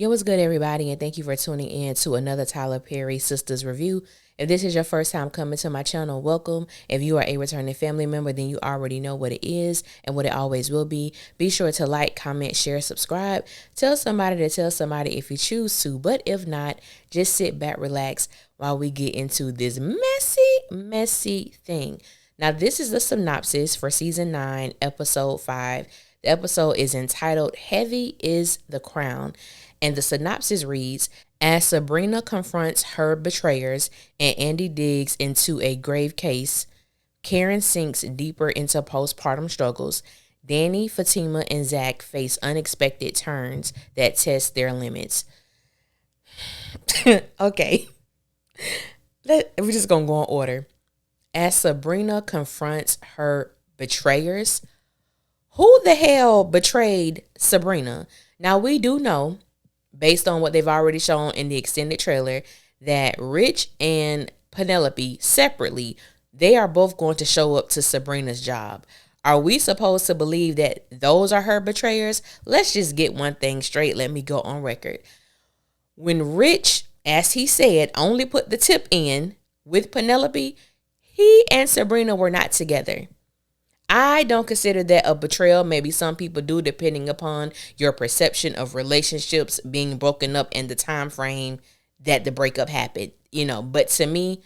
Yo, what's good, everybody, and thank you for tuning in to another Tyler Perry Sistas review. If this is your first time coming to my channel, welcome. If you are a returning family member, then you already know what it is and what it always will be. Be sure to like, comment, share, subscribe. Tell somebody to tell somebody if you choose to, but if not, just sit back, relax while we get into this messy thing. Now, this is the synopsis for season 9, episode 5. The episode is entitled Heavy is the Crown. And the synopsis reads, as Sabrina confronts her betrayers and Andi digs into a grave case, Karen sinks deeper into postpartum struggles. Danni, Fatima, and Zac face unexpected turns that test their limits. Okay. We're just going to go in order. As Sabrina confronts her betrayers, who the hell betrayed Sabrina? Now, we do know, based on what they've already shown in the extended trailer, that Rich and Penelope separately, they are both going to show up to Sabrina's job. Are we supposed to believe that those are her betrayers? Let's just get one thing straight. Let me go on record. When Rich, as he said, only put the tip in with Penelope, he and Sabrina were not together. I don't consider that a betrayal. Maybe some people do, depending upon your perception of relationships being broken up and the time frame that the breakup happened. But to me,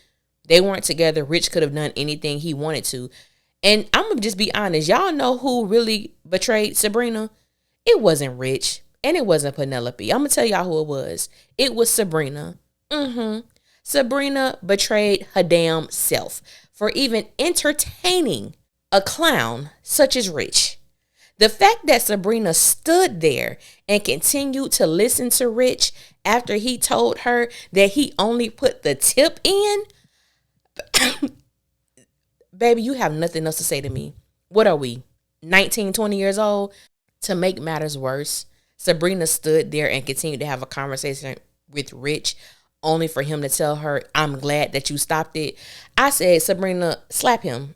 they weren't together. Rich could have done anything he wanted to. And I'm going to just be honest. Y'all know who really betrayed Sabrina? It wasn't Rich and it wasn't Penelope. I'm going to tell y'all who it was. It was Sabrina. Sabrina betrayed her damn self for even entertaining a clown such as Rich. The fact that Sabrina stood there and continued to listen to Rich after he told her that he only put the tip in, baby, you have nothing else to say to me. What are we, 19, 20 years old? To make matters worse, Sabrina stood there and continued to have a conversation with Rich, only for him to tell her, I'm glad that you stopped it. I said, Sabrina, slap him.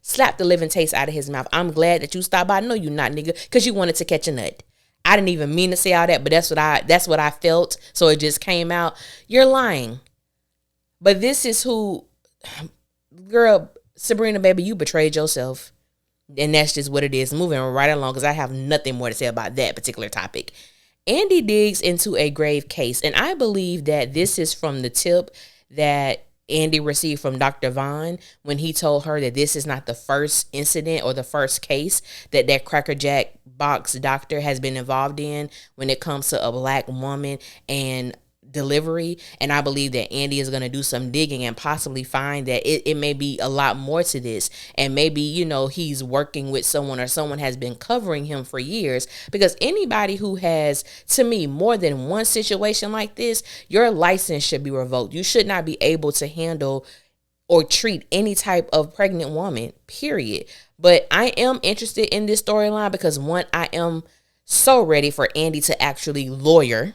Slap the living taste out of his mouth. I'm glad that you stopped by. I know you not, nigga, because you wanted to catch a nut. I didn't even mean to say all that, but that's what I felt. So it just came out. You're lying. But this is who, girl, Sabrina, baby, you betrayed yourself. And that's just what it is. Moving right along, because I have nothing more to say about that particular topic. Andi digs into a grave case, and I believe that this is from the tip that Andi received from Dr. Vaughn when he told her that this is not the first incident or the first case that Cracker Jack box doctor has been involved in when it comes to a black woman and delivery. And I believe that Andi is going to do some digging and possibly find that it may be a lot more to this. And maybe, he's working with someone or someone has been covering him for years, because anybody who has, to me, more than one situation like this, your license should be revoked. You should not be able to handle or treat any type of pregnant woman, period. But I am interested in this storyline because, one, I am so ready for Andi to actually lawyer.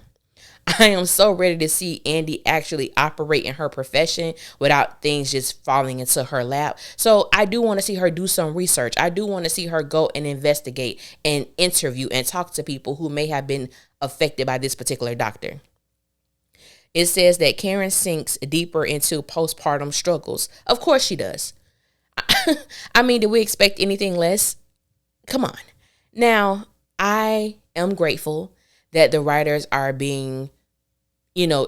I am so ready to see Andi actually operate in her profession without things just falling into her lap. So I do want to see her do some research. I do want to see her go and investigate and interview and talk to people who may have been affected by this particular doctor. It says that Karen sinks deeper into postpartum struggles. Of course she does. Do we expect anything less? Come on. Now, I am grateful that the writers are being,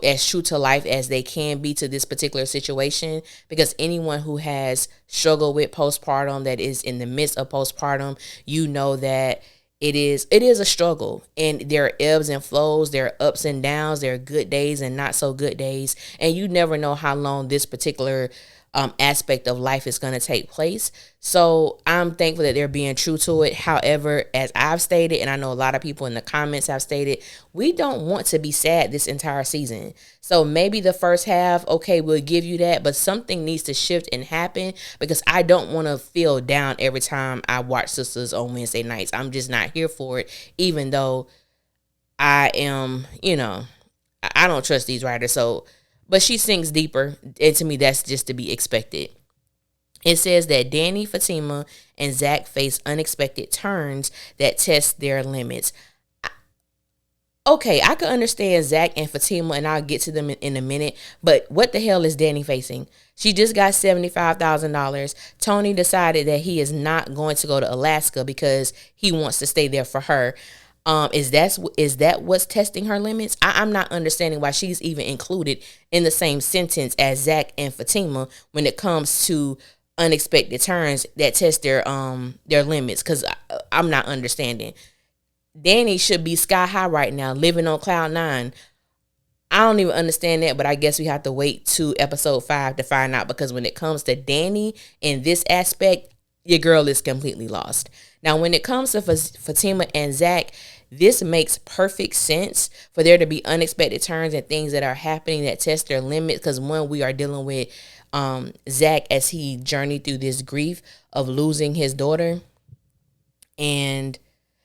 as true to life as they can be to this particular situation, because anyone who has struggled with postpartum, that is in the midst of postpartum, that it is a struggle, and there are ebbs and flows, there are ups and downs, there are good days and not so good days, and you never know how long this particular aspect of life is going to take place. So I'm thankful that they're being true to it. However, as I've stated, and I know a lot of people in the comments have stated, we don't want to be sad this entire season. So maybe the first half, okay, we'll give you that, but something needs to shift and happen, because I don't want to feel down every time I watch Sistas on Wednesday nights. I'm just not here for it, even though I am, I don't trust these writers. But she sinks deeper, and to me, that's just to be expected. It says that Danni, Fatima, and Zac face unexpected turns that test their limits. Okay, I can understand Zac and Fatima, and I'll get to them in a minute. But what the hell is Danni facing? She just got $75,000. Tony decided that he is not going to go to Alaska because he wants to stay there for her. Is that what's testing her limits? I'm not understanding why she's even included in the same sentence as Zac and Fatima when it comes to unexpected turns that test their limits. Because I'm not understanding. Danni should be sky high right now, living on cloud nine. I don't even understand that, but I guess we have to wait to episode 5 to find out, because when it comes to Danni in this aspect, your girl is completely lost. Now, when it comes to Fatima and Zac, this makes perfect sense for there to be unexpected turns and things that are happening that test their limits, because one, we are dealing with Zac as he journeyed through this grief of losing his daughter, and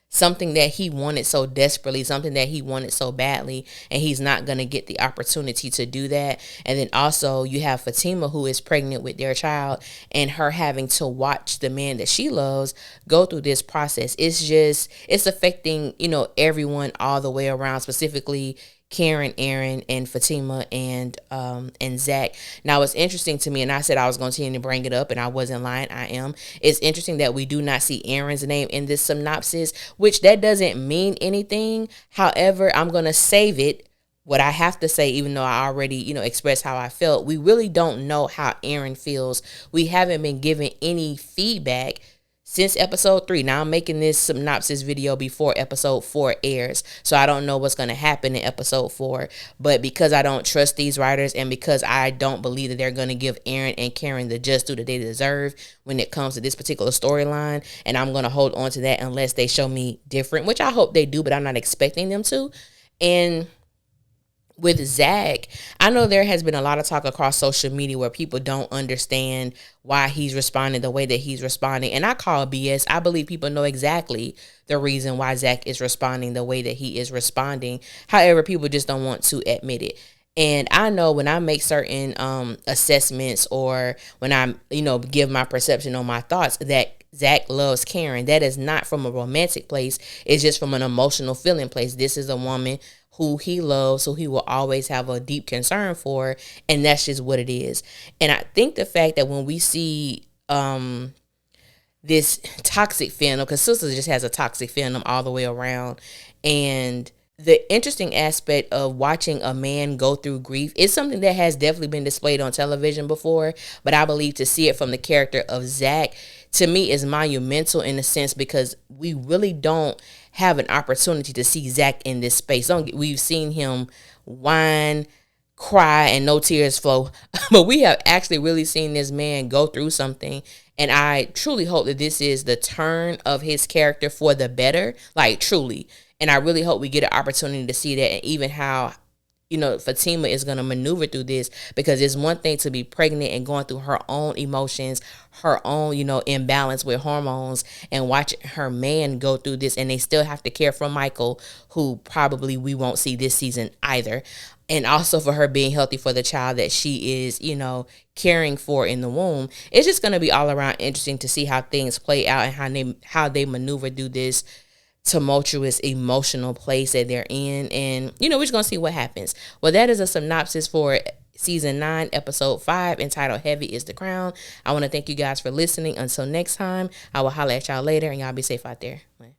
something that he wanted so desperately, something that he wanted so badly, and he's not going to get the opportunity to do that. And then also you have Fatima, who is pregnant with their child, and her having to watch the man that she loves go through this process. It's affecting, everyone all the way around, specifically Karen, Aaron, and Fatima, and Zac. Now, it's interesting to me, and I said I was going to continue to bring it up, and I wasn't lying. I am. It's interesting that we do not see Aaron's name in this synopsis, which that doesn't mean anything. However, I'm going to save it. What I have to say, even though I already, expressed how I felt, we really don't know how Aaron feels. We haven't been given any feedback since episode 3. Now I'm making this synopsis video before episode 4 airs, so I don't know what's going to happen in episode 4. But because I don't trust these writers, and because I don't believe that they're going to give Aaron and Karen the just due that they deserve when it comes to this particular storyline, and I'm going to hold on to that unless they show me different, which I hope they do, but I'm not expecting them to. And with Zac, I know there has been a lot of talk across social media where people don't understand why he's responding the way that he's responding. And I call BS. I believe people know exactly the reason why Zac is responding the way that he is responding. However, people just don't want to admit it. And I know when I make certain assessments, or when I, give my perception on my thoughts, that Zac loves Karen. That is not from a romantic place. It's just from an emotional feeling place. This is a woman who he loves, who he will always have a deep concern for, and that's just what it is. And I think the fact that when we see this toxic fandom, because Sistas just has a toxic fandom all the way around, and the interesting aspect of watching a man go through grief is something that has definitely been displayed on television before, but I believe to see it from the character of Zac, to me, is monumental in a sense, because we really don't have an opportunity to see Zac in this space. We've seen him whine, cry, and no tears flow, but we have actually really seen this man go through something. And I truly hope that this is the turn of his character for the better, like truly. And I really hope we get an opportunity to see that, and even how, Fatima is going to maneuver through this, because it's one thing to be pregnant and going through her own emotions, her own, imbalance with hormones, and watching her man go through this, and they still have to care for Michael, who probably we won't see this season either. And also for her being healthy for the child that she is, caring for in the womb. It's just going to be all around interesting to see how things play out, and how they maneuver through this tumultuous emotional place that they're in. And we're just gonna see what happens. Well, that is a synopsis for season 9 episode 5, entitled Heavy is the Crown. I want to thank you guys for listening. Until next time, I will holler at y'all later, and y'all be safe out there. Bye.